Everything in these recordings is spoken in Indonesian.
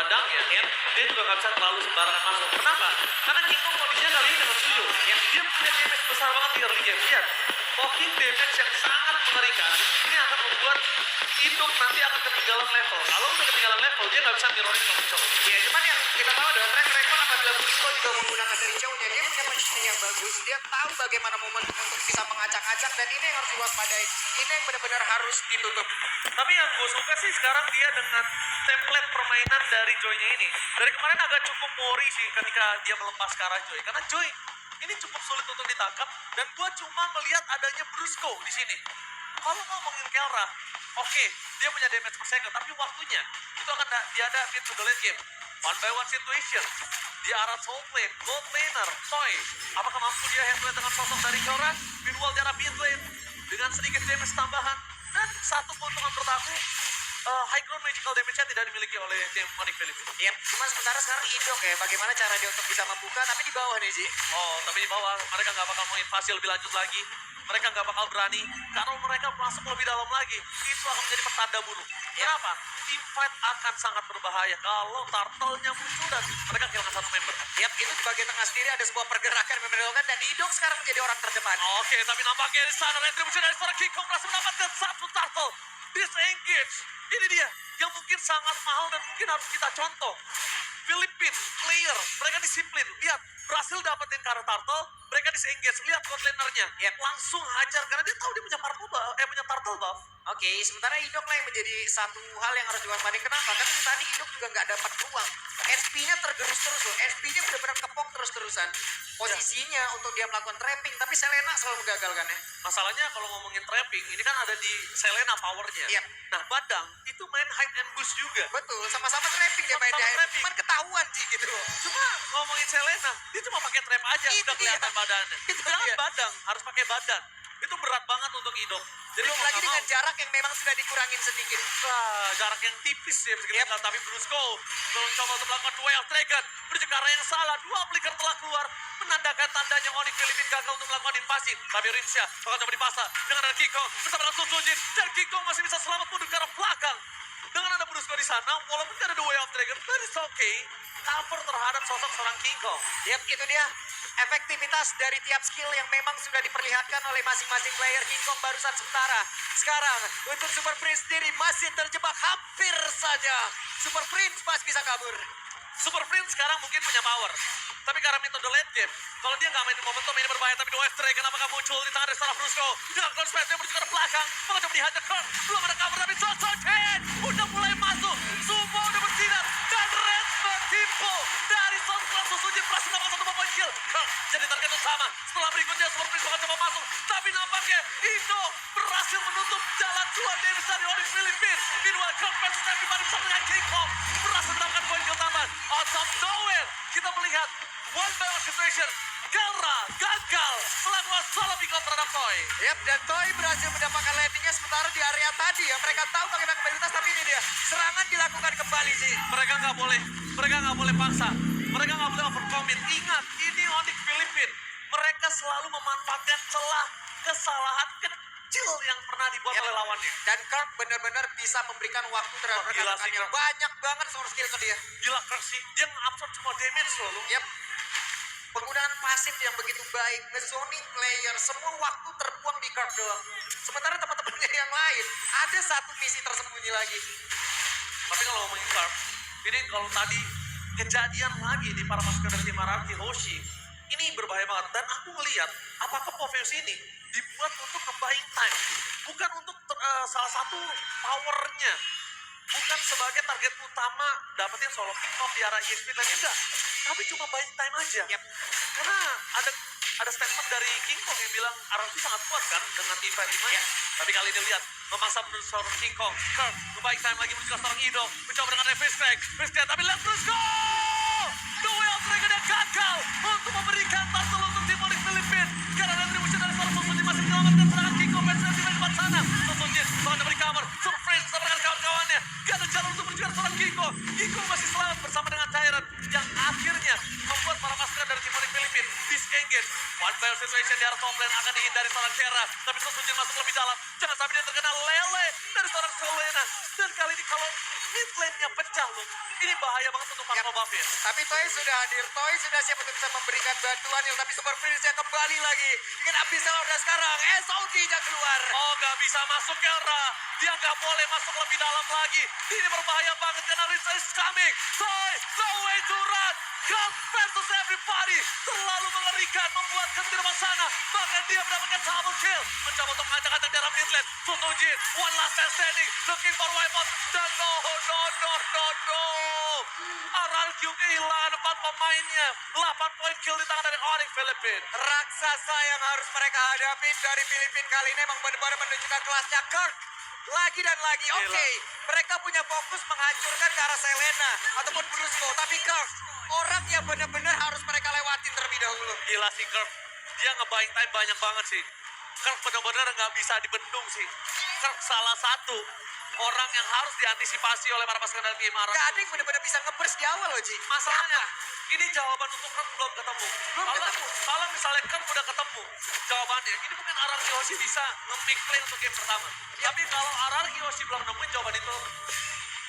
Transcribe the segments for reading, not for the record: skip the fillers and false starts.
badangnya, ya, dia juga nggak bisa terlalu sembarangan masuk. Kenapa? Karena King Kong kondisinya kali ini dengan Suyo, ya, dia punya damage besar banget di early game. Lihat, poking damage yang sangat mengerikan, ini akan membuat Induk nanti akan ketinggalan level. Kalau udah ketinggalan level, dia nggak bisa mirroring ke Muncul. Ya, cuman yang kita tahu adalah track record apabila Busco juga menggunakan dari jauhnya, dia punya positioning yang bagus, dia tahu bagaimana momen untuk bisa mengacak-acak, dan ini yang harus diwaspadai, ini yang benar-benar harus ditutup. Tapi yang gue suka sih sekarang dia dengan template permainan dari Joy-nya ini. Dari kemarin agak cukup worry sih ketika dia melepas ke arah Joy. Karena Joy ini cukup sulit untuk ditangkap, dan gue cuma melihat adanya Brusco di sini. Kalau ngomongin Kelra, oke, dia punya damage per second, tapi waktunya itu akan dihadapin to the late game. One by one situation. Di arah soul lane, gold laner, Toy. Apakah mampu dia handle dengan sosok dari Kelra? Meanwhile di arah mid lane, dengan sedikit damage tambahan. Dan satu keuntungan menurut aku, high ground magical damage-nya tidak dimiliki oleh tim Onyx Philippines. Yap, cuma sementara sekarang Idok ya, bagaimana cara dia untuk bisa membuka, tapi di bawah nih, Ji. Oh, tapi di bawah mereka nggak bakal mau invasi lebih lanjut lagi. Mereka nggak bakal berani. Kalau mereka masuk lebih dalam lagi, itu akan menjadi pertanda buruk. Kenapa? Team fight akan sangat berbahaya kalau turtle-nya muncul dan mereka kehilangan satu member. Yap, itu di bagian tengah sendiri ada sebuah pergerakan yang membedakan, dan Idok sekarang menjadi orang terdepan. Oke, tapi nampaknya di sana retribusi dari seorang King Kong berhasil mendapatkan satu turtle. Disengage. Ini dia yang mungkin sangat mahal dan mungkin harus kita contoh. Filipin, player, mereka disiplin. Lihat, berhasil dapetin Kara Turtle, mereka disengage. Lihat containernya, Yep. langsung hajar karena dia tahu dia punya punya turtle buff. Oke, sementara Idok lah yang menjadi satu hal yang harus diwaspadai. Kenapa? Karena tadi Idok juga nggak dapat ruang. SP-nya tergerus terus loh. SP-nya benar-benar kepok terus-terusan. Posisinya untuk dia melakukan trapping, tapi Selena selalu menggagalkannya. Masalahnya kalau ngomongin trapping, ini kan ada di Selena powernya. Yep. Nah, Badang itu main hide and boost juga. Betul, sama-sama trapping dia main Sama-sama dia. trapping. Cuman ketahuan sih gitu loh. Cuma ngomongin Selena, dia cuma pakai trap aja, Itu udah kelihatan dia. badannya. Itu Jangan dia. Badang, harus pakai badan. Itu berat banget untuk Idok. Jadi Belum mau lagi nggak dengan mau, jarak yang memang sudah dikurangin sedikit. jarak yang tipis ya bisa kita bilang. Tapi Brusco mencoba untuk melakukan duel of dragon menuju ke arah yang salah. Dua flicker telah keluar menandakan tandanya Onyx Philippines gagal untuk melakukan invasi. Tapi Rinsya bakal coba dipasang dengan ada King Kong bersama dengan Susujin, dan King Kong masih bisa selamat mundur ke arah belakang. Dengan ada Brusco di sana, walaupun tidak ada The Way of Dragon, but it's okay. Cover terhadap sosok seorang King Kong. Yap, itu dia efektivitas dari tiap skill yang memang sudah diperlihatkan oleh masing-masing player. King Kong barusan sementara. Sekarang untuk Super Prince sendiri masih terjebak hampir saja. Super Prince pas bisa kabur. Super Prince sekarang mungkin punya power. Tapi karena metode late game, kalau dia nggak mainin momentum ini berbahaya. Tapi The West Dragon apakah muncul di tangan dari seorang Brusco? Dengan close pass, dia menuju ke belakang. Maka coba dihajar Kern. Belum ada cover, tapi Sosochen udah mulai masuk. Semua udah bersinar. Dan Red menipu dari Sosok Susujin berhasil dapat satu poin kill. Kern jadi target utama. Setelah berikutnya Super Prince bakal coba masuk. Tapi nampaknya Indo berhasil menutup jalan keluar dari Onyx Philippines. Meanwhile, Kern versus everybody bersama dengan King Kong berhasil mendapatkan poin kill tambahan. Out of nowhere, kita melihat one by one situation. Kelra gagal melakukan solo pick off terhadap Toy. Yap, dan Toy berhasil mendapatkan landingnya sementara di area tadi ya. Mereka tahu bagaimana kembalitas, tapi ini dia. Serangan dilakukan kembali sih. Mereka nggak boleh paksa. Mereka nggak boleh overcommit. Ingat, ini Onyx Philippines. Mereka selalu memanfaatkan celah kesalahan kecil yang pernah dibuat Yap. oleh lawannya. Dan Kirk benar-benar bisa memberikan waktu terhadap Oh, gila sih, rekan-rekannya. Kirk. Banyak banget source skill ke dia. Gila Kirk sih, dia nge-absorb semua damage loh. Yap. Penggunaan pasif yang begitu baik, ngezoning player, semua waktu terbuang di Kirk doang. Sementara teman-temannya yang lain, ada satu misi tersembunyi lagi. Tapi kalau ngomongin Kirk, ini kalau tadi kejadian lagi di para pasukan dari tim Araki Hoshi, ini berbahaya banget. Dan aku melihat apakah Poveus ini dibuat untuk nge-buying time, bukan untuk salah satu powernya, bukan sebagai target utama dapetin solo pick off di arah EXP dan enggak, tapi cuma buying time aja. Yap. Karena ada statement dari King Kong yang bilang RRQ sangat kuat kan dengan tim fight 5 ya. Tapi kali ini lihat memaksa menuju seorang King Kong. Kirk nge-buying time lagi menuju ke seorang Ido, mencoba dengan Face Crack, tapi lihat terus go! The Way of Dragon yang gagal untuk memberikan turtle untuk tim Onyx Philippines. Karena retribusi dari seorang Susujin masih menyelamatkan serangan King Kong versus di depan sana. Susujin bakal dari kamar, Super Friends bersama dengan kawan-kawannya. Gak ada jalan untuk menuju ke seorang King Kong. King Kong masih selamat bersama dengan Tyrant yang akhirnya membuat para pasukan dari tim Onyx Philippines disengage. One by one situation di arah top lane akan dihindari seorang Kera. Tapi Susujin masuk lebih dalam. Jangan sampai dia terkena lele dari seorang Selena. Dan kali ini kalau Mid lane-nya pecah loh. Ini bahaya banget untuk Marco Buffet. Tapi Toy sudah hadir. Toy sudah siap untuk bisa memberikan bantuan. Tapi Super Prince-nya kembali lagi. Dengan Abyssal udah sekarang. SOG-nya keluar. Oh, nggak bisa masuk Kelra. Dia nggak boleh masuk lebih dalam lagi. Ini berbahaya banget karena Rinsa is coming. Toy, no way to run. God versus everybody. Terlalu mengerikan, membuat ketir sana. Bahkan dia mendapatkan double kill. Mencoba untuk mengacak-acak dalam mid lane. Sutujin, one last man standing. Looking for wipeout. Dan no. RRQ kehilangan 4 pemainnya. 8 poin kill di tangan dari Onyx Filipin. Raksasa yang harus mereka hadapi dari Filipina kali ini emang benar-benar menunjukkan kelasnya. Kirk lagi dan lagi. Oke, mereka punya fokus menghancurkan ke arah Selena ataupun Brusco. Tapi Kirk, orang yang benar-benar harus mereka lewatin terlebih dahulu. Gila sih Kirk. Dia nge-buying time banyak banget sih. Kirk benar-benar nggak bisa dibendung sih. Kirk salah satu orang yang harus diantisipasi oleh para pasukan dari tim Arab. Gak ada yang benar-benar bisa nge-burst di awal loh, Ji. Masalahnya, ini jawaban untuk Kirk belum ketemu. Kalau misalnya Kirk udah ketemu jawabannya, ini mungkin RRQ Yoshi bisa nge-make play untuk game pertama. Tapi kalau RRQ Yoshi belum nemuin jawaban itu,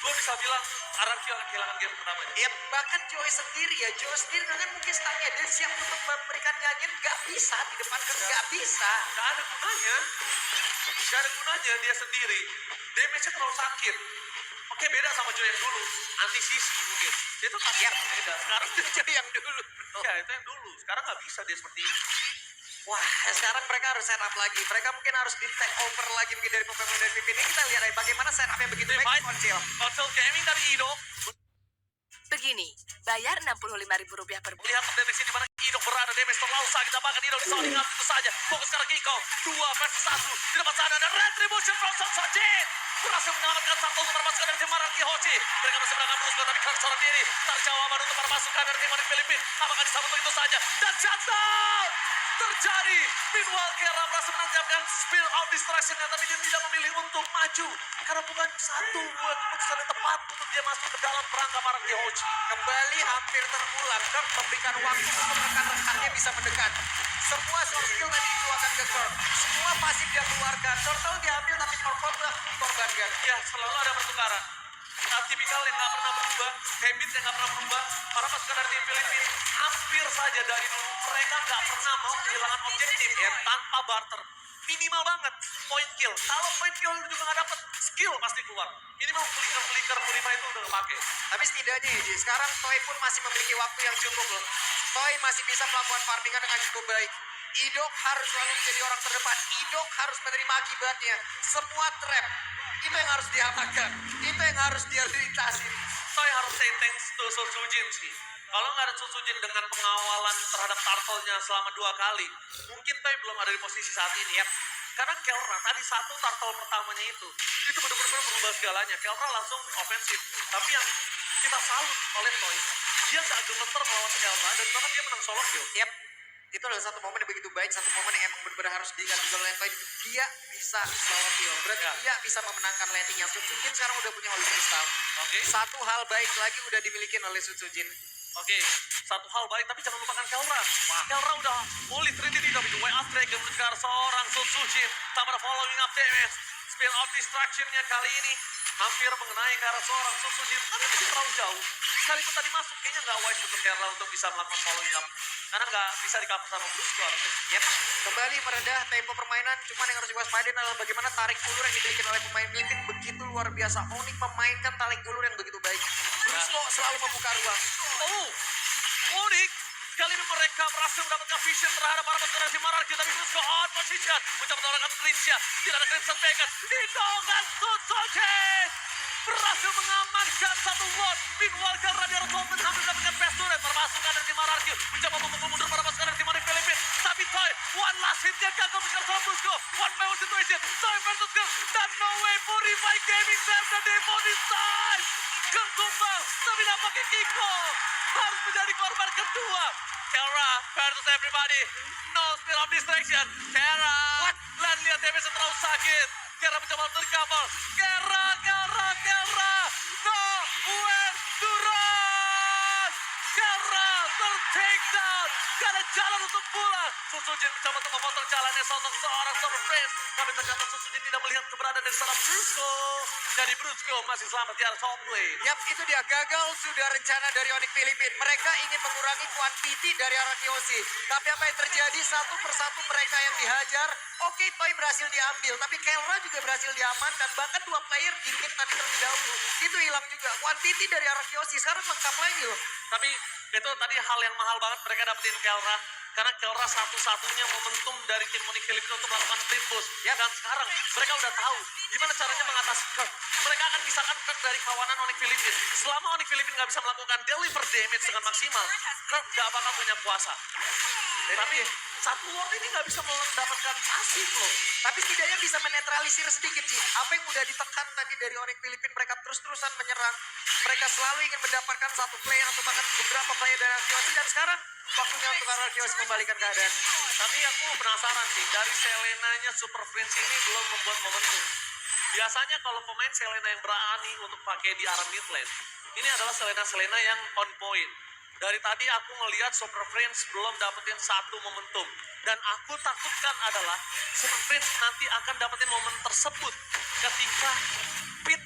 gue bisa bilang RRQ akan kehilangan game pertama. Ya bahkan Joey sendiri kan mungkin startnya dia siap untuk memberikan nyanyian, gak bisa di depan Kirk, gak bisa. Gak ada gunanya. Gak ada gunanya dia sendiri. Damage-nya terlalu sakit. Oke, beda sama Joe yang dulu. Anti sisi mungkin. Dia tuh kasar beda. Sekarang Joey yang dulu. ya itu yang dulu. Sekarang nggak bisa dia seperti ini. Wah, sekarang mereka harus setup lagi. Mereka mungkin harus di take over lagi mungkin dari pemain dari VP ini. Kita lihat bagaimana setupnya begitu baik Konsil. Konsil gaming dari Ido. Begini, bayar Rp65.000 per bulan. Lihat deteksi di mana Ido berada. Damage terlalu sakit. Apakah Ido bisa ingat itu saja. Fokus sekarang Kiko. 2 versus 1. Di depan sana ada Retribution from Sojin. Berhasil menyelamatkan satu untuk para pasukan dari tim Maraki Hochi. Mereka masih berangkat terus, tapi Kirk seorang diri. Terjawaban untuk para pasukan dari tim Filipina. Apakah disambut begitu saja? Dan shutdown terjadi. Meanwhile, Kera berhasil menangkapkan spill out distraction-nya, tapi dia tidak memilih untuk maju. Karena bukan satu buat keputusan yang tepat untuk dia masuk ke dalam perangkap Maraki Hochi. Kembali hampir terulang. Kirk memberikan waktu untuk rekan-rekannya bisa mendekat. Semua soft skill tadi dikeluarkan ke Kirk. Semua pasif dia keluarkan. Turtle diambil tapi performa dikorbankan. Ya, selalu ada pertukaran. Tipikal yang nggak pernah berubah, habit yang nggak pernah berubah. Para pasukan dari tim Filipina hampir saja dari dulu mereka nggak pernah mau kehilangan objektif ya tanpa barter. Minimal banget point kill. Kalau point kill juga nggak dapet, skill pasti keluar. Minimal flicker Purify itu udah kepake. Tapi setidaknya ya, Ji, sekarang Toy pun masih memiliki waktu yang cukup loh. Toy masih bisa melakukan farmingan dengan cukup baik. Idok harus selalu menjadi orang terdepan. Idok harus menerima akibatnya. Semua trap itu yang harus diamankan. Itu yang harus dia lintasi. Toy harus say thanks to Sojin sih. Kalau nggak ada Sojin dengan pengawalan terhadap turtle-nya selama 2 kali, mungkin Toy belum ada di posisi saat ini ya. Karena Kelra tadi satu turtle pertamanya itu benar-benar berubah segalanya. Kelra langsung ofensif. Tapi yang kita salut oleh Toy, dia nggak gemeter melawan Kelra dan bahkan dia menang solo kill. Yap. Itu adalah satu momen yang begitu baik, satu momen yang emang benar-benar harus diingat juga oleh Toy. Dia bisa solo kill. Berarti dia bisa memenangkan landingnya. Sutsujin sekarang udah punya Holy Crystal. Oke. Satu hal baik lagi udah dimiliki oleh Sutsujin. Oke, satu hal baik tapi jangan lupakan Kelra. Kelra udah fully treated di WWE Dragon mengejar seorang Sutsujin tanpa ada following up damage. Spill out distraction-nya kali ini hampir mengenai ke arah seorang Sutsujin, tapi masih terlalu jauh. Sekalipun tadi masuk, kayaknya nggak wise untuk Kelra untuk bisa melakukan following up. Karena nggak bisa di-cover sama Brusco. Yap, kembali meredah tempo permainan. Cuman yang harus diwaspadai adalah bagaimana tarik ulur yang dimiliki oleh pemain Filipina begitu luar biasa. Unik memainkan tarik ulur yang begitu baik. Brusco selalu membuka ruang. Oh, unik. Kali ini mereka berhasil mendapatkan vision terhadap para pasukan dari Maraki, tapi Brusco on position. Mencoba mendapatkan Crimson. Tidak ada Crimson Vegas. Hidongan Sutsujin berhasil mengamankan satu ward. Meanwhile, Kelra di arah Tolman hampir mendapatkan best turret. Permasukan dari tim Maraki mencoba memukul mundur para pasukan dari tim Filipina. Tapi Toy, one last hit yang gagal mengejar sama Brusco. One by one situation. Toy versus Kirk. Dan no way Purify Gaming save the day for this time. Kirk tumbang, tapi nampaknya Kiko harus menjadi korban kedua. Kelra versus everybody. No spill of distraction. Kelra. What? Lihat damage terlalu sakit. Kelra mencoba untuk recover. Kelra. No where to run. Kelra take down Gak ada jalan untuk pulang. Susujin mencoba untuk memotong jalannya seorang Super Prince. Tapi ternyata Susujin tidak melihat keberadaan dari seorang Brusco. Jadi Brusco masih selamat di area top lane. Yap, itu dia gagal sudah rencana dari Onyx Filipin. Mereka ingin mengurangi kuantiti dari Arakiosi. Tapi apa yang terjadi? Satu persatu mereka yang dihajar. Oke, Toy berhasil diambil, tapi Kelra juga berhasil diamankan. Bahkan dua player di mid tadi terlebih dahulu. Itu hilang juga. Kuantiti dari Arakiosi sekarang lengkap lagi loh. Tapi itu tadi hal yang mahal banget mereka dapetin Kelra. Karena Kelra satu-satunya momentum dari tim Onyx Filipina untuk melakukan split push. Ya, dan sekarang mereka udah tahu gimana caranya mengatasi Kirk. Mereka akan pisahkan Kirk dari kawanan Onyx Filipina. Selama Onyx Filipina nggak bisa melakukan deliver damage dengan maksimal, Kirk nggak bakal punya kuasa. Tapi satu Lord ini nggak bisa mendapatkan pasif loh. Tapi setidaknya bisa menetralisir sedikit sih. Apa yang udah ditekan tadi dari Onyx Filipin, mereka terus-terusan menyerang. Mereka selalu ingin mendapatkan satu play atau bahkan beberapa play dari Arkeosi. Dan sekarang waktunya untuk Arkeosi membalikan keadaan. Tapi aku penasaran sih, dari Selenanya Super Prince ini belum membuat momentum. Biasanya kalau pemain Selena yang berani untuk pakai di arah mid lane, ini adalah Selena yang on point. Dari tadi aku melihat Super Prince belum dapetin satu momentum. Dan aku takutkan adalah Super Prince nanti akan dapetin momen tersebut ketika pit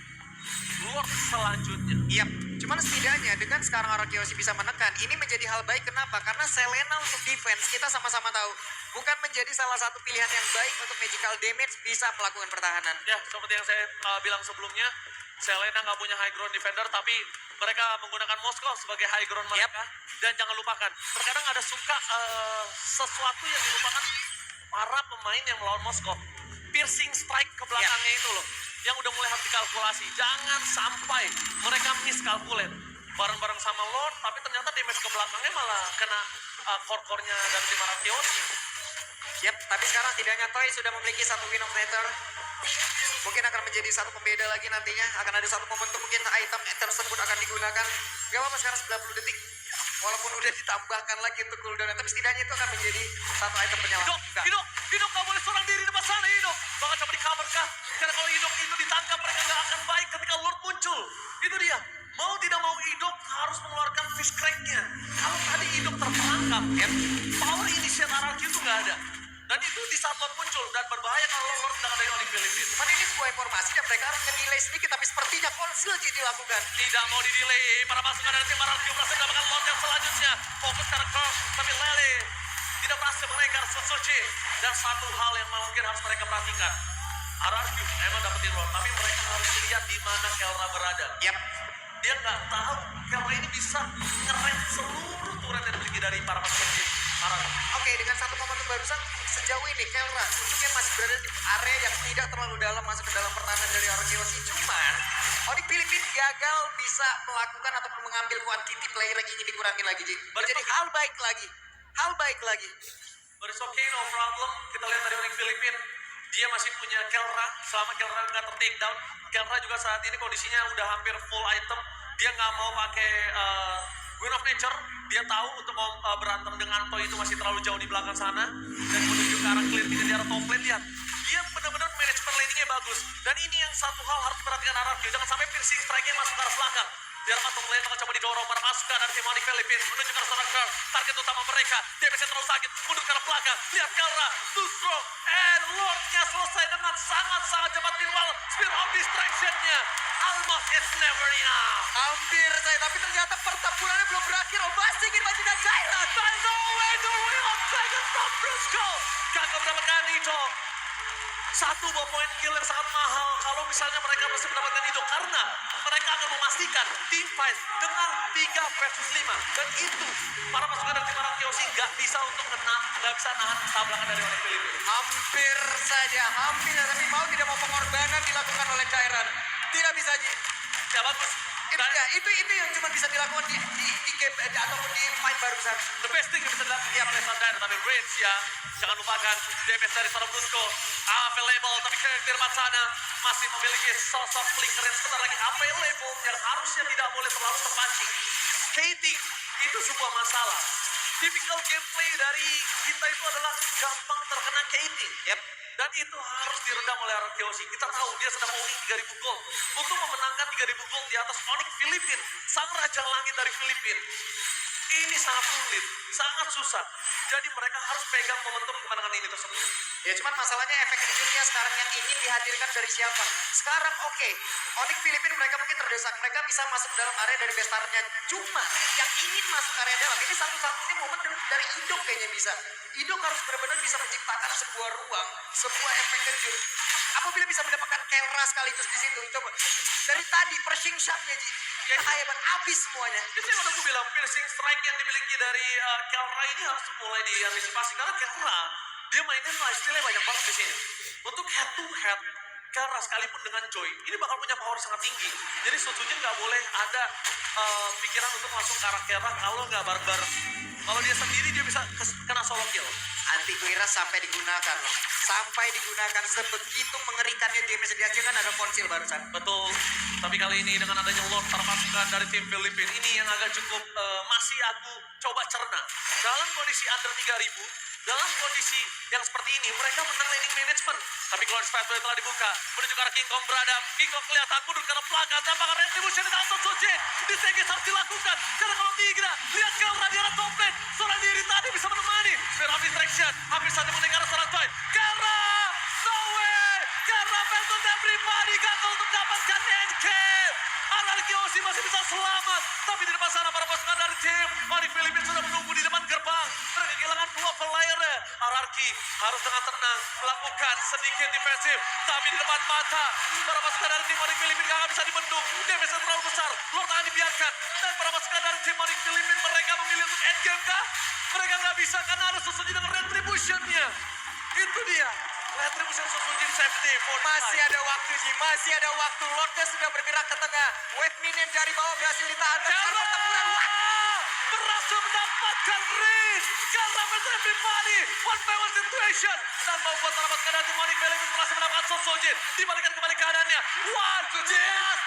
Lord selanjutnya. Yap, cuman setidaknya dengan sekarang Arakiosi bisa menekan, ini menjadi hal baik. Kenapa? Karena Selena untuk defense, kita sama-sama tahu, bukan menjadi salah satu pilihan yang baik untuk magical damage bisa melakukan pertahanan. Ya, seperti yang saya bilang sebelumnya, Selena nggak punya high ground defender, tapi mereka menggunakan Moskow sebagai high ground mereka. Dan jangan lupakan, terkadang ada suka sesuatu yang dilupakan para pemain yang melawan Moskow. Piercing strike ke belakangnya itu loh, yang udah mulai harus dikalkulasi. Jangan sampai mereka miskalkulate bareng-bareng sama Lord, tapi ternyata damage ke belakangnya malah kena core-core-nya dari tim Arakiosi. Yap, tapi sekarang tidaknya Toy sudah memiliki satu win of meter. Mungkin akan menjadi satu pembeda lagi nantinya. Akan ada satu momentum mungkin item tersebut akan digunakan. Gak apa-apa sekarang 90 detik. Walaupun udah ditambahkan lagi untuk cooldown. Tapi setidaknya itu akan menjadi satu item penyelamat juga. Hidup gak boleh seorang diri di depan sana, Hidup. Bahkan coba di cover kah? Karena kalau Hidup itu ditangkap, mereka gak akan baik ketika Lord muncul. Itu dia. Mau tidak mau Hidup harus mengeluarkan fish crack-nya. Kalau tadi Hidup terperangkap, power initiate RRQ itu gak ada. Dan itu di saat Lord muncul. Dan berbahaya kalau Lord tidak ada di Onyx Filipina. Cuman ini sebuah informasi dan mereka harus nge-delay sedikit. Tapi sepertinya konsil dilakukan. Tidak mau di-delay. Para pasukan dari tim RRQ berhasil mendapatkan Lord yang selanjutnya. Fokus karena Kirk. Tapi Lele tidak berhasil mereka Suzuki. Dan satu hal yang mungkin harus mereka perhatikan. RRQ emang dapetin Lord. Tapi mereka harus lihat di mana Kelra berada. Yap. Dia nggak tahu Kelra ini bisa ngerem seluruh turret yang dimiliki dari para pasukan tim RRQ. Oke, dengan satu momentum barusan sejauh ini Kelra ujungnya masih berada di area yang tidak terlalu dalam masuk ke dalam pertahanan dari Arakiosi. Cuman Onyx Filipina gagal bisa melakukan ataupun mengambil quantity player yang ingin dikurangin lagi, Ji. Jadi hal baik lagi. Hal baik lagi. But it's okay, no problem. Kita lihat dari Onyx Filipina. Dia masih punya Kelra. Selama Kelra nggak ter-take down. Kelra juga saat ini kondisinya udah hampir full item. Dia nggak mau pakai Queen of Nature. Dia tahu untuk berantem dengan Toy itu masih terlalu jauh di belakang sana. Dan menuju ke arah clear di arah top lane. Lihat. Dia benar-benar manajemen laning-nya bagus. Dan ini yang satu hal harus diperhatikan RRQ. Jangan sampai piercing strike-nya masuk ke arah belakang. Biar top lane akan coba didorong para pasukan dari tim Onyx Filipina menuju ke arah seorang Kirk. Target utama mereka. DPS terlalu sakit. Mundur ke arah belakang. Lihat Kelra. Too strong. And Lord-nya selesai dengan sangat-sangat cepat. Meanwhile, spear of distraction-nya. Almost it's never enough. Hampir saya, tapi ternyata pertempurannya belum berakhir. Ovasi ingin maju dan Jairat. By the way, the Wheel of Dragon from Brusco. Gagal mendapatkan itu. Satu buah poin kill yang sangat mahal kalau misalnya mereka masih mendapatkan itu. Karena mereka akan memastikan team fight dengan 3 versus 5. Dan itu para pasukan dari tim Arakiosi gak bisa untuk gak bisa nahan tabrakan dari Onyx Filipina. Hampir saja, hampir. Tapi mau tidak mau pengorbanan dilakukan oleh Jairat. Tidak bisa, Ji. Ya bagus. Itu yang cuma bisa dilakukan di game ataupun di fight barusan. The best thing yang bisa dilakukan oleh Sandar, tapi range ya. Jangan lupakan damage dari seorang Brusco available, tapi ke depan sana masih memiliki sosok flicker yang sebentar lagi available yang harusnya tidak boleh terlalu terpancing. Skating itu sebuah masalah. Typical gameplay dari kita itu adalah gampang terkena skating. Yep. Dan itu harus diredam oleh Arakiosi. Kita tahu dia sedang owning 3.000 gold. Untuk memenangkan 3.000 gold di atas Onyx Filipina, sang raja langit dari Filipina. Ini sangat sulit, sangat susah. Jadi mereka harus pegang momentum kemenangan ini tersebut. Ya cuman masalahnya efek kejutnya sekarang yang ingin dihadirkan dari siapa? Sekarang oke, Onyx Filipina mereka mungkin terdesak, mereka bisa masuk dalam area dari bestarnya. Cuma yang ingin masuk area dalam ini satu-satunya momen dari Idok kayaknya bisa. Idok harus benar-benar bisa menciptakan sebuah ruang, sebuah efek kejut. Apabila bisa mendapatkan Kelra sekaligus di situ, coba dari tadi pressing shotnya Ji, Ya, bahaya banget, habis semuanya. itu yang udah gue bilang, piercing strike yang dimiliki dari Kelra ini harus mulai diantisipasi. Karena Kelra, dia mainin lifesteal-nya banyak banget di sini. Untuk head to head, Kelra sekalipun dengan Joy, ini bakal punya power sangat tinggi. Jadi Sojin nggak boleh ada pikiran untuk langsung ke arah Kelra kalau nggak barbar. Kalau dia sendiri, dia bisa kena solo kill. Anti Guiras sampai digunakan loh. Sampai digunakan sebegitu mengerikannya damage dihasilkan ada konsil barusan. Betul, tapi kali ini dengan adanya Lord terpasukan dari tim Filipina ini yang agak cukup masih aku coba cerna. Dalam kondisi under 3000, dalam kondisi yang seperti ini, mereka menang laning management. Tapi Glorious Pathway telah dibuka, menuju ke arah King Kong beradab. King Kong kelihatan mundur karena pelanggan, tampaknya retribution di tangan Sojin. Di Segis harus dilakukan, karena kalau tidak, lihat Kelra di arah top lane. Seorang diri tadi bisa menemani. Sphere of Distraction, hampir saja mendengar seorang Toy. Kelra! No way! Kelra versus everybody gagal untuk mendapatkan NK. Anarki Osi masih bisa selamat. Tapi di depan sana para pasukan dari tim Onyx Filipina sudah menunggu di depan gerbang. Mereka kehilangan dua player. Anarki harus dengan tenang melakukan sedikit defensif. Tapi di depan mata para pasukan dari tim Onyx Filipina gak bisa dibendung. Damage terlalu besar. Lord akan dibiarkan. Dan para pasukan dari tim Onyx Filipina mereka memilih untuk endgame kah? Mereka gak bisa karena ada Susuji dengan retribution-nya. Itu dia. Retribution Susuji safety for Masih ada waktu Ji, masih ada waktu. Lordnya sudah bergerak ke tengah. Wave minion dari bawah berhasil ditahan. Dan sekarang pertempuran. berhasil mendapatkan Riz. Kelra versus everybody. One by one situation. Dan membuat para pasukan dari tim Onyx Filipina berhasil mendapatkan Sojin. Dibalikan kembali keadaannya. One, just hit.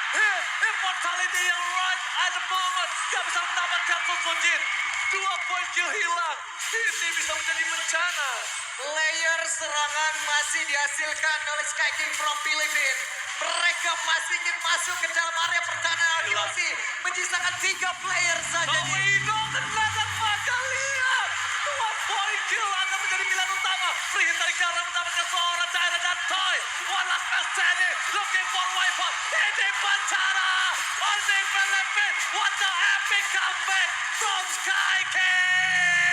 Immortality yang right at the moment. Gak bisa mendapatkan Sojin. 2 poin kill hilang. Ini bisa menjadi bencana. Layer serangan masih dihasilkan oleh Sky King from Philippines. Mereka masih ingin masuk ke dalam area pertahanan Gila. LDOC. Menyisakan 3 player saja No Ji. way, no, tendangan mata lihat. 2 poin kill akan menjadi pilihan utama. Free hit dari Kelra mendapatkan seorang Tyra dan Toy. One last pass Teddy, looking for wipe-out. Ini bencana. Onyx Filipina, what the epic comeback from Sky King.